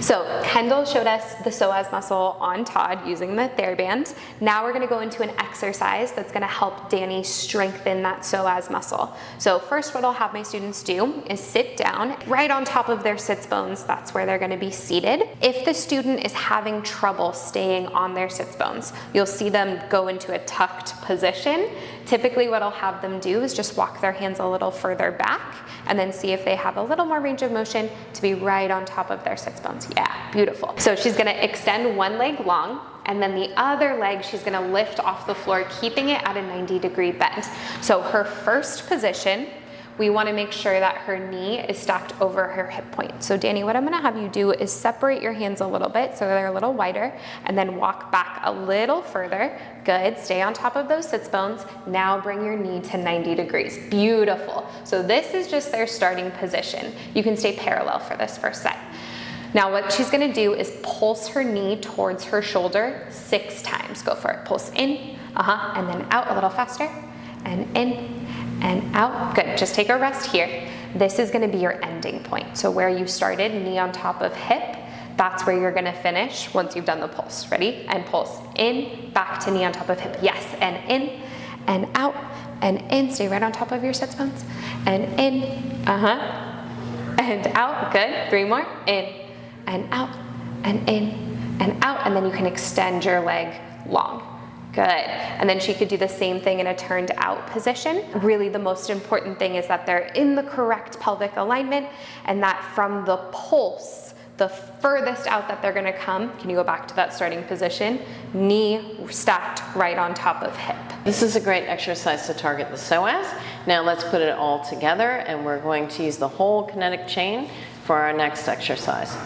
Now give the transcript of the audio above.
So Kendall showed us the psoas muscle on Todd using the TheraBand. Now we're gonna go into an exercise that's gonna help Dani strengthen that psoas muscle. So first what I'll have my students do is sit down right on top of their sits bones. That's where they're gonna be seated. If the student is having trouble staying on their sits bones, you'll see them go into a tucked position. Typically what I'll have them do is just walk their hands a little further back and then see if they have a little more range of motion to be right on top of their sits bones. Yeah, beautiful. So she's gonna extend one leg long, and then the other leg she's gonna lift off the floor, keeping it at a 90-degree bend. So her first position, we wanna make sure that her knee is stacked over her hip point. So Dani, what I'm gonna have you do is separate your hands a little bit so they're a little wider, and then walk back a little further. Good, stay on top of those sits bones. Now bring your knee to 90 degrees. Beautiful. So this is just their starting position. You can stay parallel for this first set. Now what she's gonna do is pulse her knee towards her shoulder 6 times. Go for it. Pulse in, and then out a little faster, and in, and out. Good, just take a rest here. This is gonna be your ending point. So where you started, knee on top of hip, that's where you're gonna finish once you've done the pulse. Ready? And pulse in, back to knee on top of hip. Yes, and in, and out, and in. Stay right on top of your sits bones. And in, and out. Good, 3 more. In, and out, and in, and out. And then you can extend your leg long. Good. And then she could do the same thing in a turned out position. Really the most important thing is that they're in the correct pelvic alignment, and that from the pulse, the furthest out that they're gonna come, can you go back to that starting position? Knee stacked right on top of hip. This is a great exercise to target the psoas. Now let's put it all together, and we're going to use the whole kinetic chain for our next exercise.